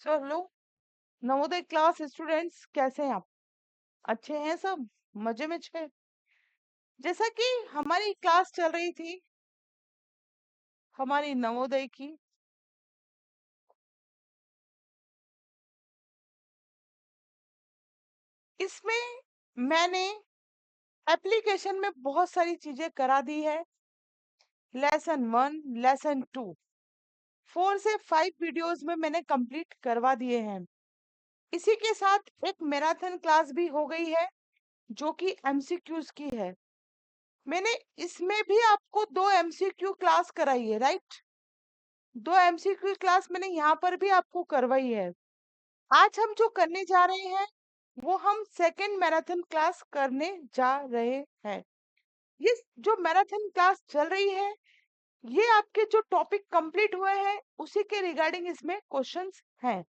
चलो। Navodaya class students कैसे हैं आप? अच्छे हैं सब? मजे में छे? जैसा कि हमारी क्लास चल रही थी हमारी नवोदय की, इसमें मैंने एप्लीकेशन में बहुत सारी चीजें करा दी है। लेसन 1, लेसन 2, 4 से 5 वीडियोस में मैंने कंप्लीट करवा दिए हैं। इसी के साथ एक मैराथन क्लास भी हो गई है जो कि एमसीक्यूज की है। मैंने इसमें भी आपको 2 एमसीक्यू क्लास कराई है, राइट? 2 एमसीक्यू क्लास मैंने यहाँ पर भी आपको करवाई है। आज हम जो करने जा रहे हैं वो हम सेकंड मैराथन क्लास करने जा रहे हैं। ये जो मैराथन क्लास चल रही है, ये आपके जो टॉपिक कंप्लीट हुए हैं उसी के रिगार्डिंग इसमें क्वेश्चंस हैं।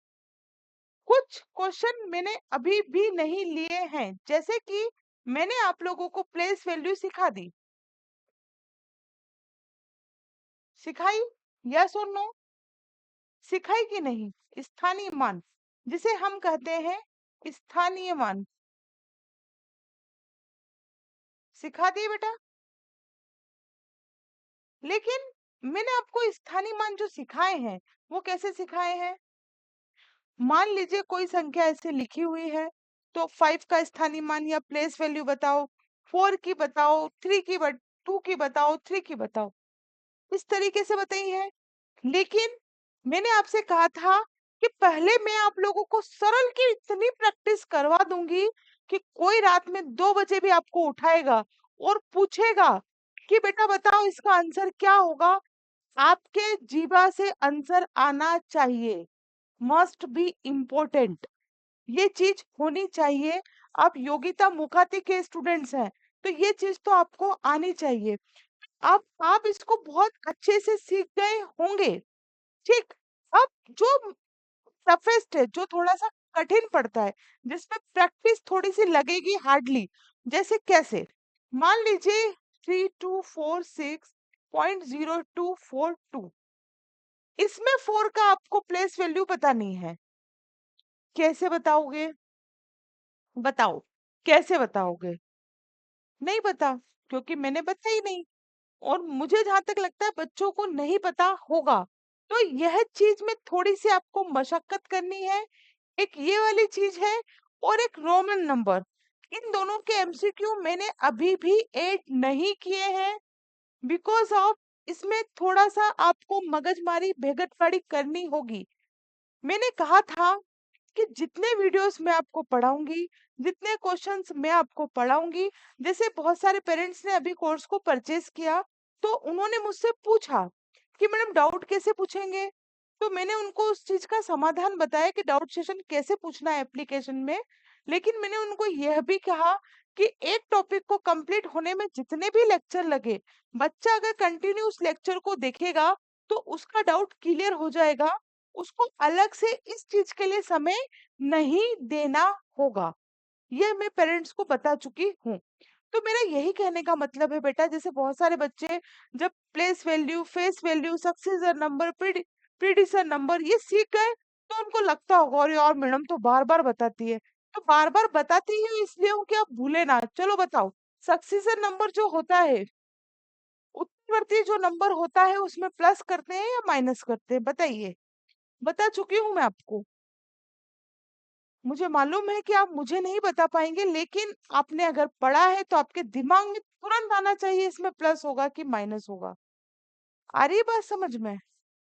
कुछ क्वेश्चन मैंने अभी भी नहीं लिए हैं, जैसे कि मैंने आप लोगों को प्लेस वैल्यू सिखा दी, सिखाई? यस और नो? सिखाई कि नहीं? स्थानीय मान, जिसे हम कहते हैं स्थानीय मान, सिखा दिए बेटा। लेकिन मैंने आपको स्थानीय मान जो सिखाए हैं वो कैसे सिखाए हैं? मान लीजिए कोई संख्या ऐसे लिखी हुई है, तो 5 का स्थानीय मान या प्लेस वैल्यू बताओ, 4 की बताओ, 2 की बताओ, 3 की बताओ, इस तरीके से बताई है। लेकिन मैंने आपसे कहा था कि पहले मैं आप लोगों को सरल की इतनी प्रैक्टिस करवा दूंगी कि कोई रात में 2 बजे भी आपको उठाएगा और पूछेगा कि बेटा बताओ इसका आंसर क्या होगा। आपके जीवा से आंसर आना चाहिए, मस्ट बी इम्पोर्टेंट, ये चीज होनी चाहिए। आप योग्यता मुखाती के स्टूडेंट्स हैं, तो ये चीज तो आपको आनी चाहिए। आप इसको बहुत अच्छे से सीख गए होंगे, ठीक? अब जो टफेस्ट है, जो थोड़ा सा कठिन पड़ता है, जिसमें प्रैक्टिस थोड़ी सी लगेगी हार्डली, जैसे कैसे? मान लीजिए 3246.0242, इसमें 4 का आपको प्लेस वैल्यू पता नहीं है, कैसे बताओगे? बताओ, कैसे बताओगे? नहीं पता, क्योंकि मैंने बताई नहीं, और मुझे जहां तक लगता है बच्चों को नहीं पता होगा। तो यह चीज में थोड़ी सी आपको मशक्कत करनी है। एक ये वाली चीज है, और एक रोमन नंबर, इन दोनों के एमसीक्यू मैंने अभी भी ऐड नहीं किए हैं, बिकॉज ऑफ इसमें थोड़ा सा आपको मगजमारी भेगतवाड़ी करनी होगी। मैंने कहा था कि जितने वीडियोस मैं आपको पढ़ाऊंगी, जितने क्वेश्चंस मैं आपको पढ़ाऊंगी, जैसे बहुत सारे पेरेंट्स ने अभी कोर्स को परचेज किया, तो उन्होंने मुझसे पूछा कि मैडम डाउट कैसे पूछेंगे। तो मैंने उनको उस चीज का समाधान बताया कि डाउट सेशन कैसे पूछना है एप्लीकेशन में। लेकिन मैंने उनको यह भी कहा कि एक टॉपिक को कंप्लीट होने में जितने भी लेक्चर लगे, बच्चा अगर कंटिन्यू उस लेक्चर को देखेगा तो उसका डाउट क्लियर हो जाएगा, उसको अलग से इस चीज के लिए समय नहीं देना होगा। यह मैं पेरेंट्स को बता चुकी हूँ। तो मेरा यही कहने का मतलब है बेटा, जैसे बहुत सारे बच्चे जब place value, face value, successor number, predecessor number ये सीख गए, तो उनको लगता होगा अरे यार मैडम तो बार बार बताती है। तो बार बार बताती है इसलिए हूँ कि आप भूले ना। चलो बताओ, सक्सेसर नंबर जो होता है, उत्तरवर्ती जो नंबर होता है, उसमें प्लस करते हैं या माइनस करते हैं? बताइए। बता चुकी हूँ मैं आपको। मुझे मालूम है कि आप मुझे नहीं बता पाएंगे, लेकिन आपने अगर पढ़ा है तो आपके दिमाग में तुरंत आना चाहिए इसमें प्लस होगा कि माइनस होगा। आ रही है बात समझ में?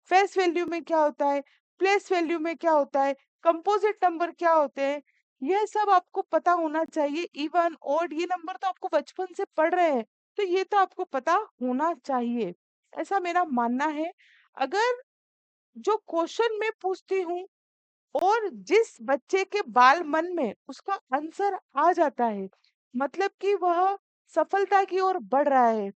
फेस वैल्यू में क्या होता है, प्लेस वैल्यू में क्या होता है, कंपोजिट नंबर क्या होते हैं, यह सब आपको पता होना चाहिए। इवन ओड ये नंबर तो आपको बचपन से पढ़ रहे हैं, तो ये तो आपको पता होना चाहिए, ऐसा मेरा मानना है। अगर जो क्वेश्चन मैं पूछती हूँ और जिस बच्चे के बाल मन में उसका आंसर आ जाता है, मतलब कि वह सफलता की ओर बढ़ रहा है।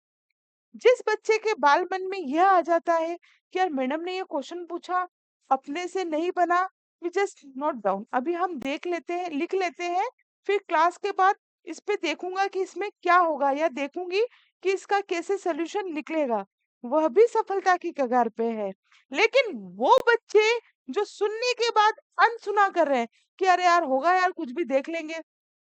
जिस बच्चे के बाल मन में यह आ जाता है कि यार मैडम ने ये क्वेश्चन पूछा, अपने से नहीं बना, वी जस्ट नोट डाउन, अभी हम देख लेते हैं, लिख लेते हैं, फिर क्लास के बाद इस पे देखूंगा कि इसमें क्या होगा, या देखूंगी कि इसका कैसे सोल्यूशन निकलेगा। वह भी सफलता की कगार पे है। लेकिन वो बच्चे जो सुनने के बाद अनसुना कर रहे हैं कि अरे यार होगा यार, कुछ भी देख लेंगे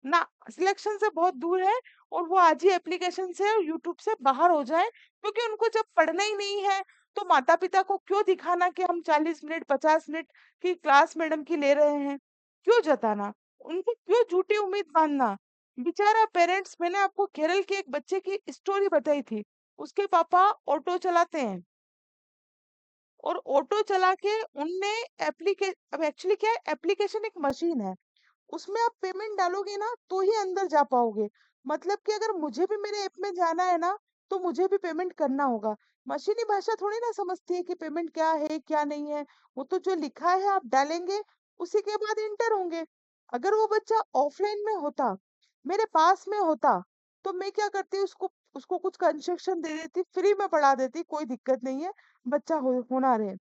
ना, सिलेक्शन से बहुत दूर है, और वो आज ही एप्लीकेशन से और यूट्यूब से बाहर हो जाए, क्योंकि उनको जब पढ़ना ही नहीं है तो माता पिता को क्यों दिखाना कि हम 40 मिनट 50 मिनट की क्लास मैडम की ले रहे हैं, क्यों जताना, उनको क्यों झूठी उम्मीद बांधना। बेचारा पेरेंट्स, मैंने आपको केरल के एक बच्चे की स्टोरी बताई थी। उसके पापा ऑटो चलाते हैं, और ऑटो चला के उनने एप्लीके अब एक्चुअली क्या है, एप्लीकेशन एक मशीन है, उसमें आप पेमेंट डालोगे ना तो ही अंदर जा पाओगे। मतलब कि अगर मुझे भी मेरे ऐप में जाना है ना, तो मुझे भी पेमेंट करना होगा। मशीनी भाषा थोड़ी ना समझती है कि पेमेंट क्या है क्या नहीं है। वो तो जो लिखा है आप डालेंगे, उसी के बाद इंटर होंगे। अगर वो बच्चा ऑफलाइन में होता, मेरे पास में होता, तो मैं क्या करती, उसको उसको कुछ कंसेशन दे देती, फ्री में पढ़ा देती, कोई दिक्कत नहीं है, बच्चा होना रहे।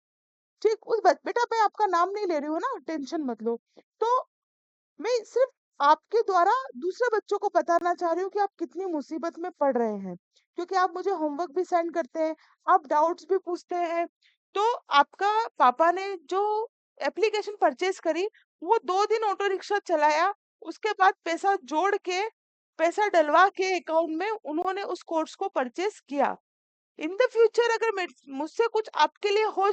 ठीक, बेटा मैं आपका नाम नहीं ले रही हूँ ना, टेंशन मत लो। तो मैं सिर्फ आपके द्वारा दूसरे बच्चों को बताना चाह रही हूँ कि आप कितनी मुसीबत में पड़ रहे हैं, क्योंकि आप मुझे होमवर्क भी सेंड करते हैं, आप डाउट्स भी पूछते हैं। तो आपका पापा ने जो एप्लीकेशन परचेज करी, वो 2 दिन ऑटो रिक्शा चलाया, उसके बाद पैसा जोड़ के, पैसा डलवा के अकाउंट में उन्होंने उस कोर्स को परचेज किया। इन द फ्यूचर अगर मुझसे कुछ आपके लिए हो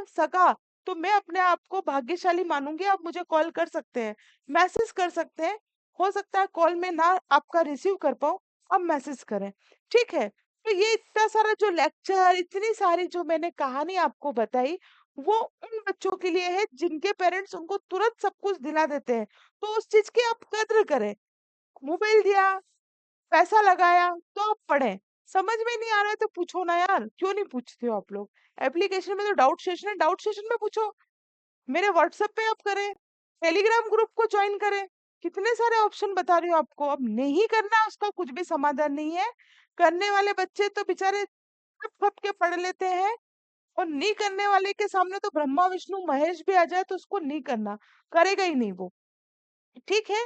सका, तो मैं अपने आप को भाग्यशाली मानूंगी। आप मुझे कॉल कर सकते हैं, मैसेज कर सकते हैं। हो सकता है कॉल में ना आपका रिसीव कर पाऊं, अब मैसेज करें, ठीक है। तो ये इतना सारा जो लेक्चर, इतनी सारी जो मैंने कहानी आपको बताई, वो उन बच्चों के लिए है जिनके पेरेंट्स उनको तुरंत सब कुछ दिला देते हैं। तो उस चीज की आप कद्र करें। मोबाइल दिया, पैसा लगाया, तो आप पढ़ें। समझ में नहीं आ रहा है तो पूछो ना यार, क्यों नहीं पूछते हो आप लोग? एप्लीकेशन में तो डाउट सेशन है, डाउट सेशन में पूछो। मेरे व्हाट्सएप पे आप करें, टेलीग्राम ग्रुप को ज्वाइन करें। कितने सारे ऑप्शन बता रही हो आपको। अब नहीं करना है, उसका कुछ भी समाधान नहीं है। करने वाले बच्चे तो बेचारे थप थप के पढ़ लेते हैं, और नहीं करने वाले के सामने तो ब्रह्मा विष्णु महेश भी आ जाए तो उसको नहीं करना, करेगा ही नहीं वो। ठीक है।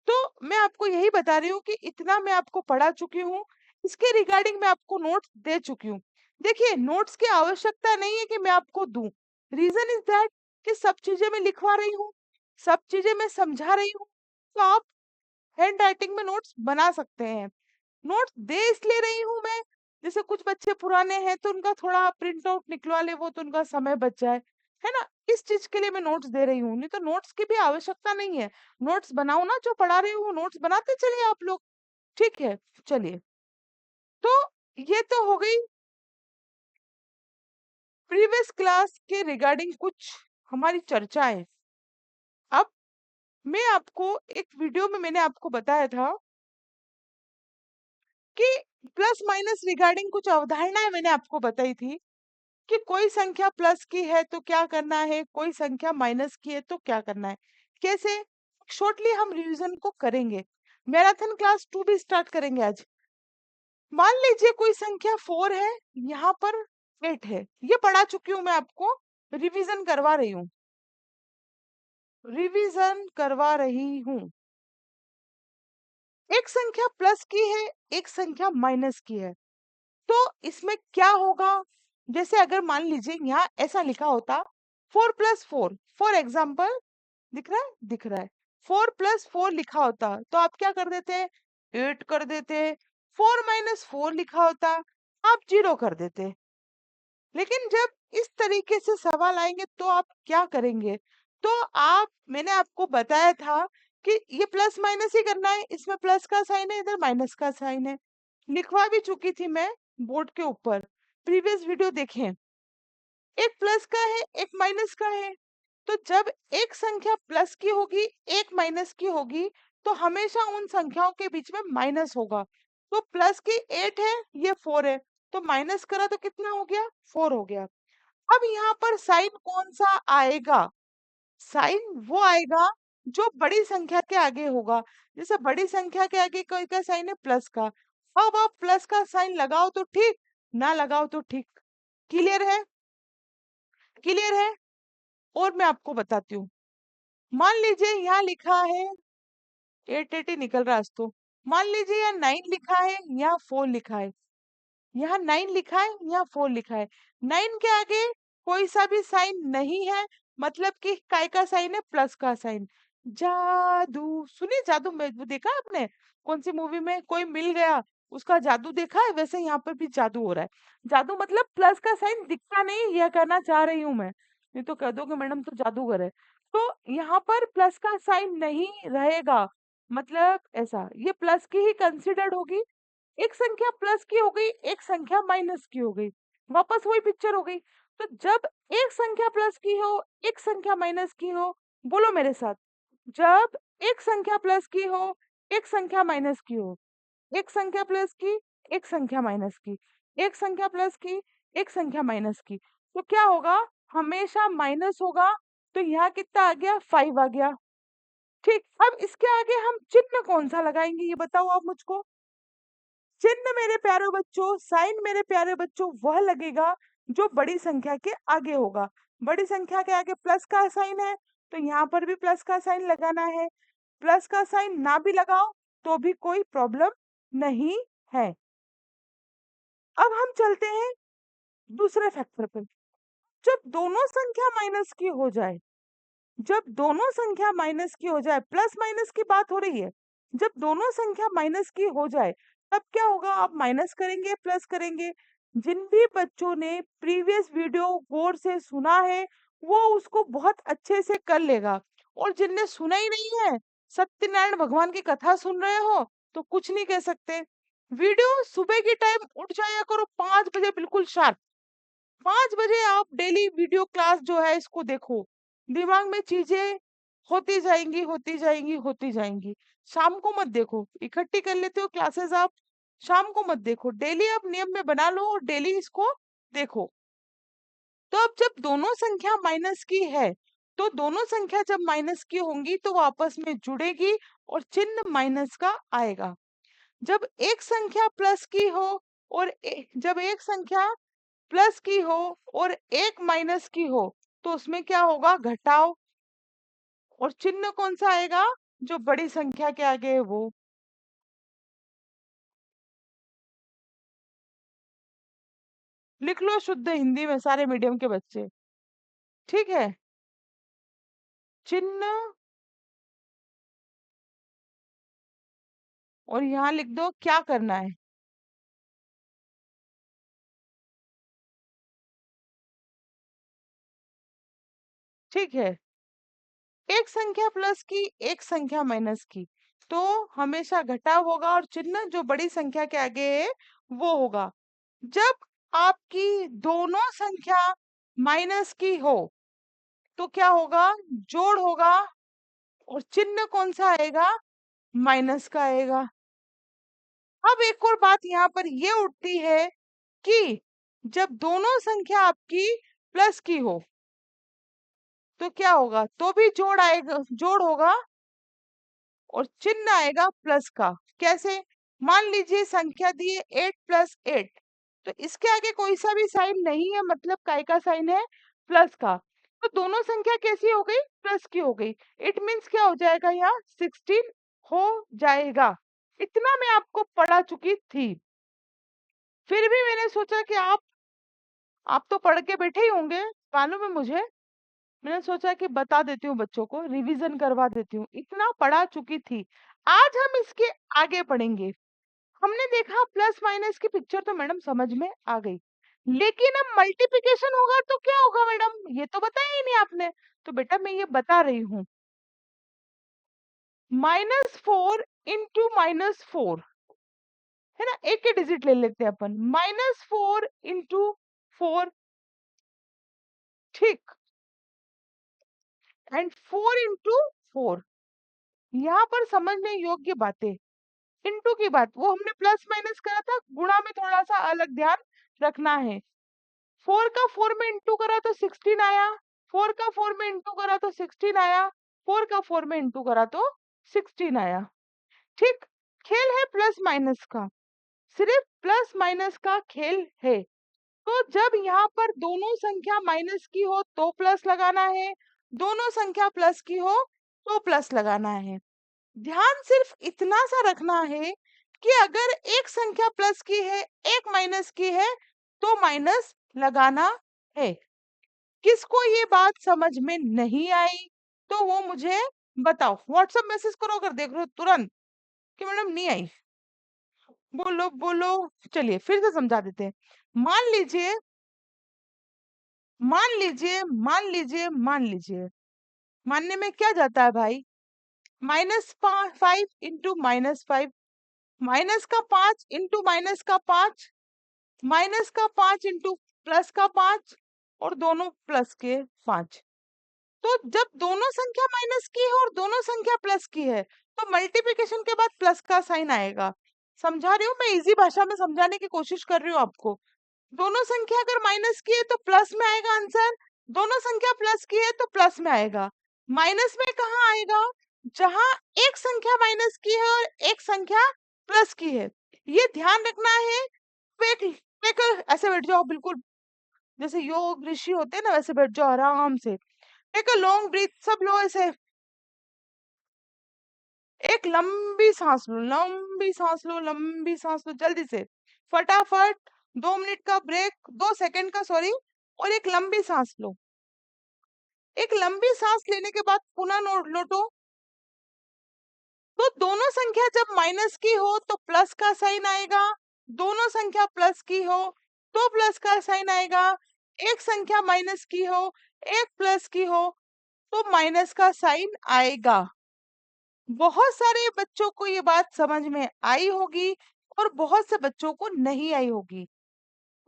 तो मैं आपको यही बता रही हूँ कि इतना मैं आपको पढ़ा चुकी हूँ। इसके रिगार्डिंग मैं आपको नोट्स दे चुकी हूँ। देखिए, नोट्स की आवश्यकता नहीं है कि मैं आपको दूं। रीजन इज दैट कि सब चीजें मैं लिखवा रही हूँ, सब चीजें मैं समझा रही हूँ। तो आप हैंड राइटिंग में नोट्स बना सकते हैं। नोट्स दे इसलिए रही हूँ मैं, जैसे कुछ बच्चे पुराने हैं तो उनका थोड़ा प्रिंट आउट निकलवा ले, वो तो उनका समय बच जाए, है ना। इस चीज के लिए मैं नोट्स दे रही हूँ, नहीं तो नोट्स की भी आवश्यकता नहीं है। नोट्स बनाओ ना, जो पढ़ा रही हूँ नोट्स बनाते चलिए आप लोग। ठीक है, चलिए। तो ये तो हो गई प्रीवियस क्लास के रिगार्डिंग कुछ हमारी चर्चाएं। अब मैं आपको एक वीडियो में मैंने आपको बताया था कि प्लस माइनस रिगार्डिंग कुछ अवधारणाएं मैंने आपको बताई थी, कि कोई संख्या प्लस की है तो क्या करना है, कोई संख्या माइनस की है तो क्या करना है, कैसे। शॉर्टली हम रिवीजन को करेंगे। मैराथन क्लास 2 भी स्टार्ट करेंगे आज। मान लीजिए कोई संख्या 4 है, यहाँ पर 8 है, ये पढ़ा चुकी हूँ मैं आपको, रिवीजन करवा रही हूँ, रिवीजन करवा रही हूँ। एक संख्या प्लस की है, एक संख्या माइनस की है, तो इसमें क्या होगा। जैसे अगर मान लीजिए यहाँ ऐसा लिखा होता 4+4, फॉर एग्जाम्पल, दिख रहा है, दिख रहा है, 4+4 लिखा होता तो आप क्या कर देते, 8 कर देते। 4-4 लिखा होता, आप 0 कर देते। लेकिन जब इस तरीके से सवाल आएंगे तो आप क्या करेंगे। तो आप, मैंने आपको बताया था कि ये प्लस माइनस ही करना है, इसमें प्लस का साइन है, इधर माइनस का साइन है। लिखवा भी चुकी थी मैं बोर्ड के ऊपर, प्रीवियस वीडियो देखें। एक प्लस का है, एक माइनस का है। तो जब एक संख्या प्लस की होगी, एक माइनस की होगी, तो हमेशा उन संख्याओं के बीच में माइनस होगा। तो प्लस की 8 है, ये 4 है, तो माइनस करा तो कितना हो गया, 4 हो गया। अब यहाँ पर साइन कौन सा आएगा, साइन वो आएगा जो बड़ी संख्या के आगे होगा। जैसे बड़ी संख्या के आगे कोई का साइन है प्लस का, अब आप प्लस का साइन लगाओ तो ठीक, ना लगाओ तो ठीक। क्लियर है, क्लियर है। और मैं आपको बताती हूँ, मान लीजिए यहाँ लिखा है 8 8 ही निकल रहा है आज तो। मान लीजिए यहाँ 9 लिखा है, यहाँ 4 लिखा है, यहाँ 9 लिखा है, यहाँ 4 लिखा है। 9 के आगे कोई सा भी साइन नहीं है, मतलब कि काय का साइन है, प्लस का साइन। जादू, सुनिए जादू में वो देखा है आपने, कौन सी मूवी में, कोई मिल गया उसका जादू देखा है, वैसे यहाँ पर भी जादू हो रहा है। जादू मतलब प्लस का साइन दिखता नहीं, यह कहना चाह रही हूं मैं, नहीं तो कह दो कि मैडम तो जादूगर है। तो यहाँ पर प्लस का साइन नहीं रहेगा, मतलब ऐसा, ये प्लस की ही कंसिडर्ड होगी। एक संख्या प्लस की हो गई, एक संख्या माइनस की हो गई, वापस वही पिक्चर हो गई। तो जब एक संख्या प्लस की हो, एक संख्या माइनस की हो, बोलो मेरे साथ, जब एक संख्या प्लस की हो, एक संख्या माइनस की हो, एक संख्या प्लस की, एक संख्या माइनस की, एक संख्या प्लस की, एक संख्या माइनस की, तो क्या होगा, हमेशा माइनस होगा। तो यहाँ कितना आ गया, 5 आ गया। ठीक, अब इसके आगे हम चिन्ह कौन सा लगाएंगे, ये बताओ आप मुझको। चिन्ह मेरे प्यारे बच्चों, साइन मेरे प्यारे बच्चों, वह लगेगा जो बड़ी संख्या के आगे होगा। बड़ी संख्या के आगे प्लस का साइन है, तो यहाँ पर भी प्लस का साइन लगाना है। प्लस का साइन ना भी लगाओ तो भी कोई प्रॉब्लम नहीं है। अब हम चलते हैं दूसरे फैक्टर पे। जब दोनों संख्या माइनस की हो जाए, जब दोनों संख्या माइनस की हो जाए, प्लस माइनस की बात हो रही है, जब दोनों संख्या माइनस की हो जाए, तब क्या होगा, आप माइनस करेंगे, प्लस करेंगे। जिन भी बच्चों ने प्रीवियस वीडियो गौर से सुना है, वो उसको बहुत अच्छे से कर लेगा। और जिनने सुना ही नहीं है, सत्यनारायण भगवान की कथा सुन रहे हो, तो कुछ नहीं कह सकते। वीडियो सुबह के टाइम उठ जाया करो, 5 बजे बिल्कुल शार्प। 5 बजे आप डेली वीडियो क्लास जो है इसको देखो, दिमाग में चीजें होती जाएंगी, होती जाएंगी, होती जाएंगी। शाम को मत देखो, इकट्ठी कर लेते हो क्लासेस आप, शाम को मत देखो, डेली आप नियम में बना लो और डेली इसको देखो। तो अब जब दोनों संख्या माइनस की है, तो दोनों संख्या जब माइनस की होंगी तो वो आपस में जुड़ेगी और चिन्ह माइनस का आएगा। जब एक संख्या प्लस की हो और जब एक संख्या प्लस की हो और एक माइनस की हो, तो उसमें क्या होगा, घटाव। और चिन्ह कौन सा आएगा, जो बड़ी संख्या के आगे है वो। लिख लो शुद्ध हिंदी में सारे मीडियम के बच्चे, ठीक है। चिन्ह, और यहाँ लिख दो क्या करना है। ठीक है, एक संख्या प्लस की, एक संख्या माइनस की, तो हमेशा घटाव होगा और चिन्ह जो बड़ी संख्या के आगे है वो होगा। जब आपकी दोनों संख्या माइनस की हो, तो क्या होगा, जोड़ होगा और चिन्ह कौन सा आएगा, माइनस का आएगा। अब एक और बात यहाँ पर ये उठती है कि जब दोनों संख्या आपकी प्लस की हो, तो क्या होगा, तो भी जोड़ आएगा, जोड़ होगा और चिन्ह आएगा प्लस का। कैसे, मान लीजिए संख्या दी है 8 + 8, तो इसके आगे कोई सा भी साइन नहीं है, मतलब काय का साइन है, प्लस का। तो दोनों संख्या कैसी हो गई, प्लस की हो गई। इट मीन्स क्या हो जाएगा, यहाँ 16 हो जाएगा। इतना मैं आपको पढ़ा चुकी थी, फिर भी मैंने सोचा कि आप तो पढ़ के बैठे ही होंगे, मालूम है मुझे। मैंने सोचा कि बता देती हूँ बच्चों को, रिवीजन करवा देती हूँ, इतना पढ़ा चुकी थी। आज हम इसके आगे पढ़ेंगे। हमने देखा प्लस माइनस की पिक्चर तो मैडम समझ में आ गई, लेकिन अब मल्टीप्लिकेशन होगा तो क्या होगा मैडम, ये तो बताया ही नहीं आपने। तो बेटा मैं ये बता रही हूँ, -4 इंटू -4 है ना, एक ही डिजिट ले लेते हैं अपन, -4 इंटू 4, ठीक, एंड 4 इंटू 4। यहाँ पर समझने योग्य बातें, इंटू की बात, वो हमने प्लस माइनस करा था, गुणा में थोड़ा सा अलग ध्यान रखना है। 4 का 4 में इंटू करा तो 16 आया, 4 का 4 में इंटू करा तो 16 आया, 4 का 4 में इंटू करा तो 16 आया। ठीक, खेल है प्लस माइनस का, सिर्फ प्लस माइनस का खेल है। तो जब यहाँ पर दोनों संख्या माइनस की हो तो प्लस लगाना है, दोनों संख्या प्लस की हो तो प्लस लगाना है। ध्यान सिर्फ इतना सा रखना है कि अगर एक संख्या प्लस की है, एक माइनस की है, तो माइनस लगाना है। किसको ये बात समझ में नहीं आई तो वो मुझे बताओ। व्हाट्सएप मैसेज करो अगर देख रहे हो तुरंत कि मैडम नहीं आई। बोलो बोलो। चलिए फिर से समझा देते हैं। मान लीजिए मान लीजिए मान लीजिए मान लीजिए मानने में क्या जाता है भाई? -5 इंटू -5, माइनस का 5 इंटू माइनस का 5, माइनस का 5 इंटू प्लस का 5, और दोनों प्लस के 5। तो जब दोनों संख्या माइनस की है और दोनों संख्या प्लस की है तो मल्टीप्लिकेशन के बाद प्लस का साइन आएगा। समझा रही हूँ, मैं इजी भाषा में समझाने की कोशिश कर रही हूँ आपको। दोनों संख्या अगर माइनस की है तो प्लस में आएगा आंसर, दोनों संख्या प्लस की है तो प्लस में आएगा। माइनस में कहाँ आएगा? जहां एक संख्या माइनस की है और एक संख्या प्लस की है, ये ध्यान रखना है। एक, एक ऐसे बैठ जाओ बिल्कुल, जैसे योग ऋषि होते हैं ना वैसे बैठ जाओ आराम से। टेक अ लॉन्ग ब्रीथ, सब लो ऐसे, एक लंबी सांस लो, लंबी सांस लो, लंबी सांस लो जल्दी से, फटाफट। 2 मिनट का ब्रेक, 2 सेकंड का सॉरी, और एक लंबी सांस लो। एक लंबी सांस लेने के बाद पुनः लौटो। तो दोनों संख्या जब माइनस की हो तो प्लस का साइन आएगा, दोनों संख्या प्लस की हो तो प्लस का साइन आएगा, एक संख्या माइनस की हो, एक प्लस की हो तो माइनस का साइन आएगा। बहुत सारे बच्चों को ये बात समझ में आई होगी और बहुत से बच्चों को नहीं आई होगी।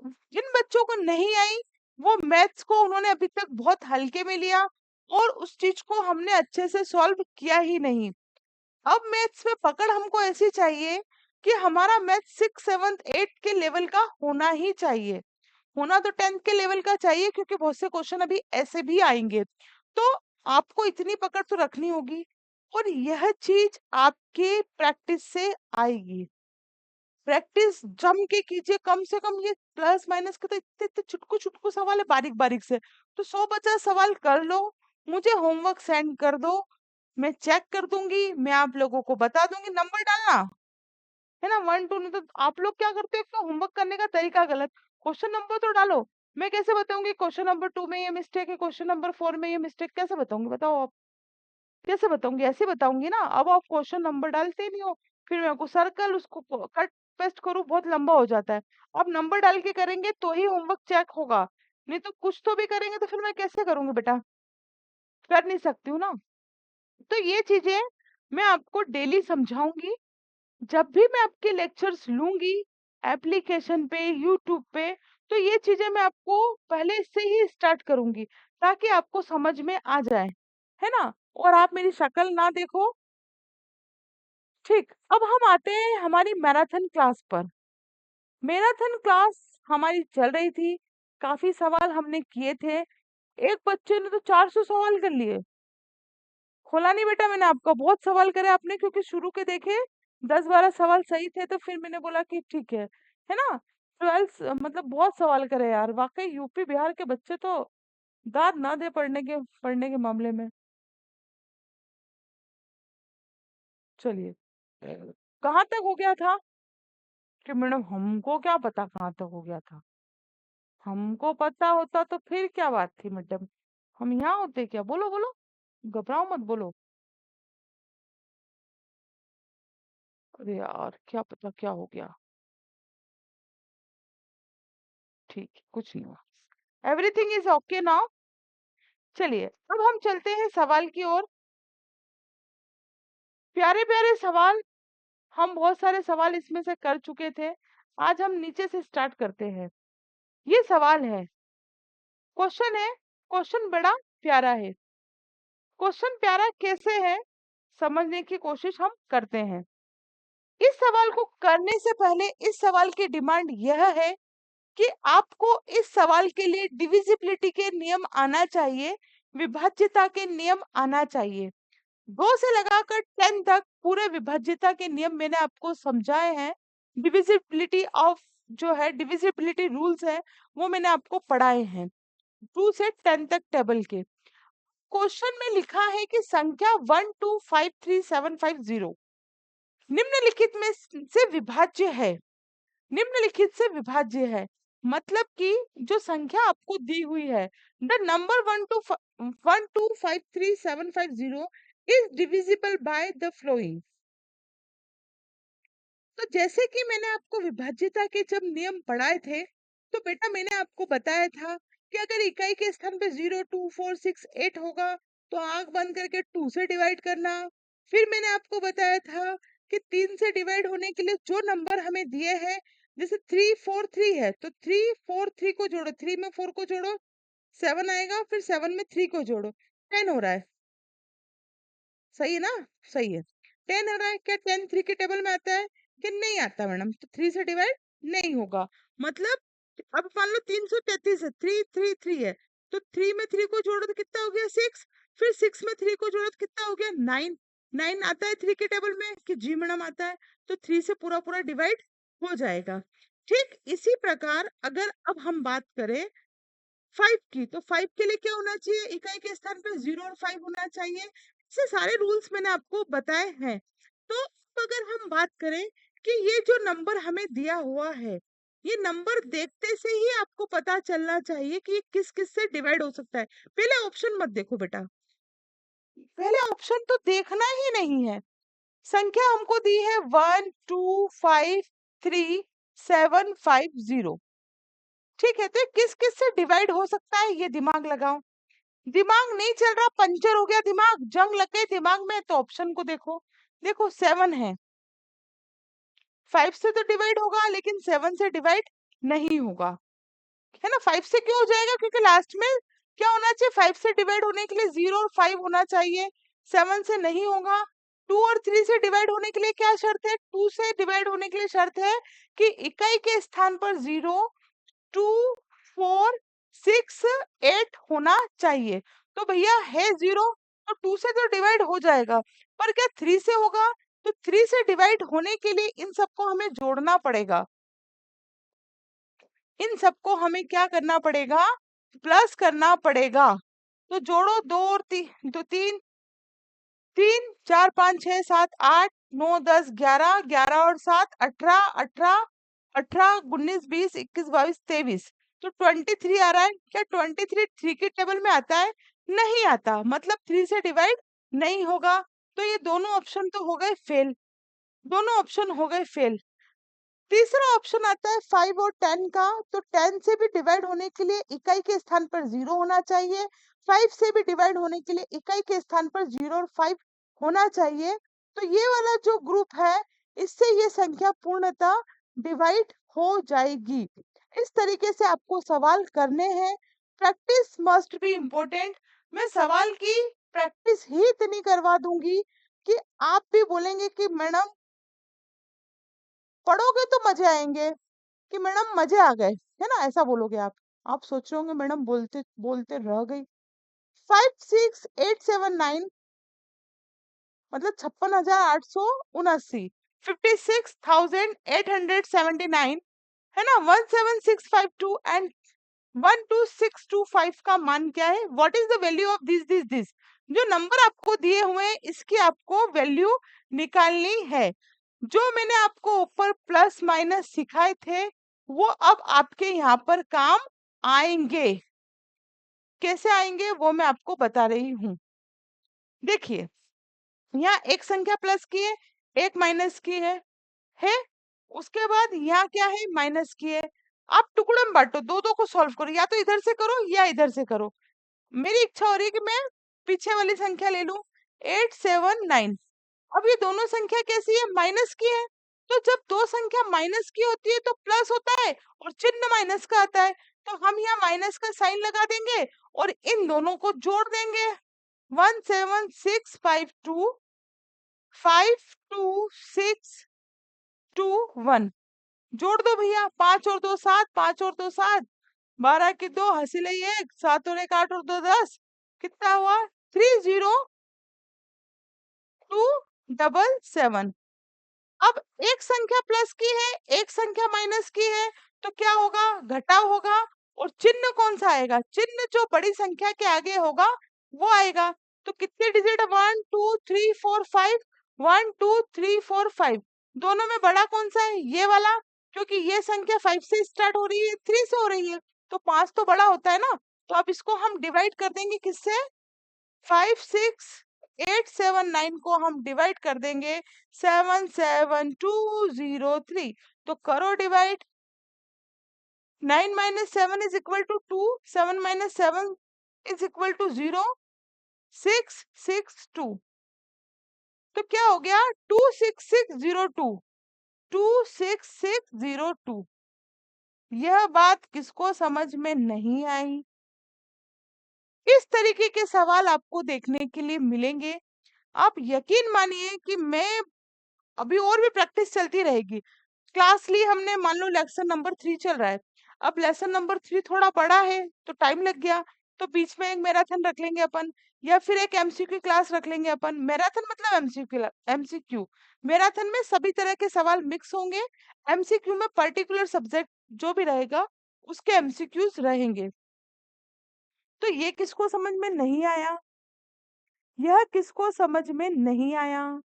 जिन बच्चों को नहीं आई वो मैथ्स को उन्होंने अभी तक बहुत हल्के में लिया और उस चीज को हमने अच्छे से सॉल्व किया ही नहीं। अब मैथ्स में पकड़ हमको ऐसी चाहिए कि हमारा मैथ्स 6, 7, 8 के लेवल का होना ही चाहिए। होना तो 10th के लेवल का चाहिए क्योंकि बहुत से क्वेश्चन अभी ऐसे भी आएंगे। तो आपको इतनी पकड़ तो रखनी होगी और यह चीज आपके प्रैक्टिस से आएगी। प्रैक्टिस जम के कीजिए, कम से कम ये प्लस माइनस के तो इतने इतने छुटकू छुटकू सवाल है बारीक बारीक से, तो 100-50 सवाल कर लो, मुझे होमवर्क सेंड कर दो, मैं चेक कर दूंगी, मैं आप लोगों को बता दूंगी। नंबर डालना है ना 1 2, नहीं तो आप लोग क्या करते हो, एक तो होमवर्क करने का तरीका गलत, क्वेश्चन नंबर तो डालो। मैं कैसे बताऊंगी क्वेश्चन नंबर 2 में ये मिस्टेक है, क्वेश्चन नंबर 4 में ये मिस्टेक, कैसे बताऊंगी बताओ आप? कैसे बताऊंगी? ऐसे बताऊंगी ना। अब आप क्वेश्चन नंबर डालते नहीं हो, फिर मैं को सर्कल उसको कट पेस्ट करूँ, बहुत लंबा हो जाता है। अब नंबर डाल के करेंगे तो ही होमवर्क चेक होगा, नहीं तो कुछ तो भी करेंगे तो फिर मैं कैसे करूंगी बेटा? कर नहीं सकती हूँ ना। तो ये चीजें मैं आपको डेली समझाऊंगी। जब भी मैं आपके लेक्चर्स लूंगी एप्लीकेशन पे, यूट्यूब पे, तो ये चीजें मैं आपको पहले से ही स्टार्ट करूंगी ताकि आपको समझ में आ जाए, है ना? और आप मेरी शक्ल ना देखो। ठीक, अब हम आते हैं हमारी मैराथन क्लास पर। मैराथन क्लास हमारी चल रही थी, काफी सवाल हमने किए थे। एक बच्चे ने तो 400 सवाल कर लिए। खोला नहीं बेटा मैंने आपका, बहुत सवाल करे आपने, क्योंकि शुरू के देखे 10-12 सवाल सही थे तो फिर मैंने बोला कि ठीक है ना? 12 मतलब बहुत सवाल करे यार, वाकई यूपी बिहार के बच्चे तो दाद ना दे पढ़ने के मामले में। चलिए, कहाँ तक हो गया था? कि मैडम हमको क्या पता कहाँ तक हो गया था, हमको पता होता तो फिर क्या बात थी मैडम, हम यहाँ होते क्या? बोलो बोलो, घबराओ मत, बोलो। अरे यार क्या पता क्या हो गया। ठीक है, कुछ नहीं हुआ, एवरीथिंग इज ओके नाउ। चलिए अब हम चलते हैं सवाल की ओर। प्यारे प्यारे सवाल, हम बहुत सारे सवाल इसमें से कर चुके थे। आज हम नीचे से स्टार्ट करते हैं। ये सवाल है, क्वेश्चन है, क्वेश्चन बड़ा प्यारा है। क्वेश्चन प्यारा कैसे है समझने की कोशिश हम करते हैं। इस सवाल को करने से पहले इस सवाल की डिमांड यह है कि आपको इस सवाल के लिए डिविजिबिलिटी के नियम आना चाहिए, विभाज्यता के नियम आना चाहिए। 2 से लगाकर 10 तक पूरे विभाज्यता के नियम मैंने आपको समझाए हैं। डिविजिबिलिटी ऑफ जो है, डिविजिबिलिटी रूल्स है, वो मैंने आपको पढ़ाए हैं 2 से 10 तक टेबल के। क्वेश्चन में लिखा है कि संख्या 1253750, निम्नलिखित में से विभाज्य है, निम्नलिखित से विभाज्य है मतलब कि जो संख्या आपको दी हुई है, the number 1253750 is divisible by the flowing. तो जैसे कि मैंने आपको विभाज्यता के जब नियम पढ़ाए थे, तो बेटा मैंने आपको बताया था कि अगर इकाई के स्थान पे 0 2 4 6 8 होगा तो आंख बंद करके 2 से डिवाइड करना। फिर मैंने आपको बताया था कि 3 से डिवाइड होने के लिए जो नंबर हमें दिए हैं, जैसे 3 4 3 है तो 3 4 3 को जोड़ो, 3 में 4 को जोड़ो 7 आएगा, फिर 7 में 3 को जोड़ो 10 हो रहा है। सही है ना? सही है। 10 हो रहा है। क्या 10 3 के टेबल में आता है कि नहीं आता मैडम? तो 3 से डिवाइड नहीं होगा। मतलब अब मान लो 333 है, 3 3 3 है तो 3 में 3 को जोड़ो तो कितना हो गया 6, फिर 6 में 3 को जोड़ो तो कितना हो गया 9। 9 आता है 3 के टेबल में कि जी मैडम आता है, तो 3 से पूरा पूरा डिवाइड हो जाएगा। ठीक इसी प्रकार अगर अब हम बात करें 5 की, तो 5 के लिए क्या होना चाहिए? इकाई के स्थान पे 0 और 5 होना चाहिए। से सारे रूल्स मैंने आपको बताए हैं। तो अब अगर हम बात करें कि ये जो नंबर हमें दिया हुआ है, ये नंबर देखते से ही आपको पता चलना चाहिए कि ये किस किस से डिवाइड हो सकता है। पहले ऑप्शन मत देखो बेटा, पहले ऑप्शन तो देखना ही नहीं है। संख्या हमको दी है 1253750। ठीक है, तो ये किस किस से डिवाइड हो सकता है ये दिमाग लगाओ। दिमाग नहीं चल रहा, पंचर हो गया दिमाग, जंग लग गई दिमाग में, तो ऑप्शन को देखो। देखो 7 है, 5 से तो डिवाइड होगा लेकिन 7 से डिवाइड नहीं होगा, है ना? 5 से क्यों हो जाएगा? क्योंकि लास्ट में क्या होना चाहिए? 5 से डिवाइड होने के लिए 0 और 5 होना चाहिए, 7 से नहीं होगा। 2 और 3 से डिवाइड होने के लिए क्या शर्त है? 2 से डिवाइड होने के लिए शर्त है कि इकाई के स्थान पर 0 2 4 6 8 होना चाहिए। तो भैया है 0, तो 2 से तो डिवाइड हो जाएगा, पर क्या 3 से होगा? तो 3 से डिवाइड होने के लिए इन सबको हमें जोड़ना पड़ेगा। इन सबको हमें क्या करना पड़ेगा? प्लस करना पड़ेगा। तो जोड़ो, 2 और 3 तो 3 3 4 5 6 7 8 9 10 11 11 और 7 18 18 18 19 20 21 22 23, तो 23 आ रहा है। क्या 23 3 के टेबल में आता है? नहीं आता, मतलब 3 से डिवाइड नहीं होगा। तो ये दोनों ऑप्शन तो हो गए फेल, दोनों ऑप्शन हो गए फेल। तीसरा ऑप्शन आता है 5 और 10 का, तो 10 से भी डिवाइड होने के लिए इकाई के स्थान पर 0 होना चाहिए, 5 से भी डिवाइड होने के लिए इकाई के स्थान पर 0 और 5 होना चाहिए। तो ये वाला जो ग्रुप है, इससे ये संख्या पूर्णतः डिवाइड हो जाएगी। इस तरीके से आपको सवाल करने हैं। Practice must be important. मैं सवाल की प्रैक्टिस ही इतनी करवा दूंगी कि आप भी बोलेंगे कि मैडम पढ़ोगे तो मजे आएंगे, कि मैडम मजे आ गए, है ना? ऐसा बोलोगे आप। आप सोच रहे होंगे मैडम बोलते बोलते रह गई। 56879 मतलब 56,879, 56,879, है ना? 17652 एंड 12625 का मान क्या है? What is the value of this? जो नंबर आपको दिए हुए हैं इसकी आपको वैल्यू निकालनी है। जो मैंने आपको ऊपर प्लस माइनस सिखाए थे वो अब आपके यहाँ पर काम आएंगे। कैसे आएंगे वो मैं आपको बता रही हूँ। देखिए, यहाँ एक संख्या प्लस की है, एक माइनस की है। उसके बाद यहाँ क्या है? माइनस की है। आप टुकड़े में बांटो, दो दो को सॉल्व करो, या तो इधर से करो या इधर से करो। मेरी इच्छा हो रही है कि मैं पीछे वाली संख्या ले लूं, 879। अब ये दोनों संख्या कैसी है? माइनस की है। तो जब दो संख्या माइनस की होती है तो प्लस होता है और चिन्ह माइनस का आता है, तो हम यहाँ माइनस का साइन लगा देंगे और इन दोनों को जोड़ देंगे। 17652 52621 जोड़ दो भैया। 5 और 2 7, 5 और 2 7, 12 की 2, हंसी लई 1, 7 और 1 8 और 2 10, कितना हुआ? 30277। अब एक संख्या प्लस की है, एक संख्या माइनस की है, तो क्या होगा? घटाव होगा। और चिन्ह कौन सा आएगा? चिन्ह जो बड़ी संख्या के आगे होगा वो आएगा। तो कितने डिजिट? 1 2 3 4 5, 1 2 3 4 5, दोनों में बड़ा कौन सा है? ये वाला, क्योंकि ये संख्या 5 से स्टार्ट हो रही है, 3 से हो रही है, तो 5 तो बड़ा होता है ना। तो अब इसको हम डिवाइड कर देंगे किससे? 5 6 8 7 9 को हम डिवाइड कर देंगे 7 7 2 0 3। तो करो divide. 9 minus 7 is equal to 2, 7 minus 7 is equal to 0, 6 6 2। तो क्या हो गया? 26602, 26602। यह बात किसको समझ में नहीं आई? इस तरीके के सवाल आपको देखने के लिए मिलेंगे। आप यकीन मानिए कि मैं अभी और भी प्रैक्टिस चलती रहेगी। क्लास ली हमने, मान लो लेसन नंबर 3 चल रहा है। अब लेसन नंबर 3 थोड़ा बड़ा है तो टाइम लग गया, तो बीच में एक मैराथन रख लेंगे अपन, या फिर एक एमसीक्यू क्लास रख लेंगे अपन। मैराथन मतलब एमसीक्यू, एमसीक्यू मैराथन में सभी तरह के सवाल मिक्स होंगे। एमसीक्यू में पर्टिकुलर सब्जेक्ट जो भी रहेगा उसके एमसीक्यूज रहेंगे। तो ये किसको समझ में नहीं आया? यह किसको समझ में नहीं आया?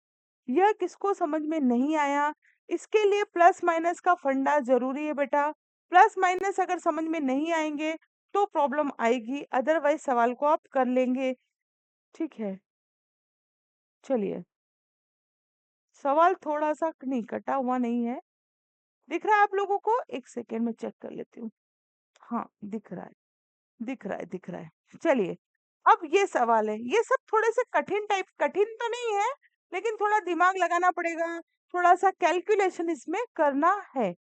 यह किसको समझ में नहीं आया? इसके लिए प्लस माइनस का फंडा जरूरी है बेटा। प्लस माइनस अगर समझ में नहीं आएंगे तो प्रॉब्लम आएगी, अदरवाइज सवाल को आप कर लेंगे। ठीक है, चलिए। सवाल थोड़ा सा नहीं कटा हुआ नहीं है, दिख रहा है आप लोगों को? एक सेकेंड में चेक कर लेती हूँ। हाँ, दिख रहा है, दिख रहा है, दिख रहा है। चलिए, अब ये सवाल है, ये सब थोड़े से कठिन टाइप, कठिन तो नहीं है लेकिन थोड़ा दिमाग लगाना पड़ेगा, थोड़ा सा कैलकुलेशन इसमें करना है।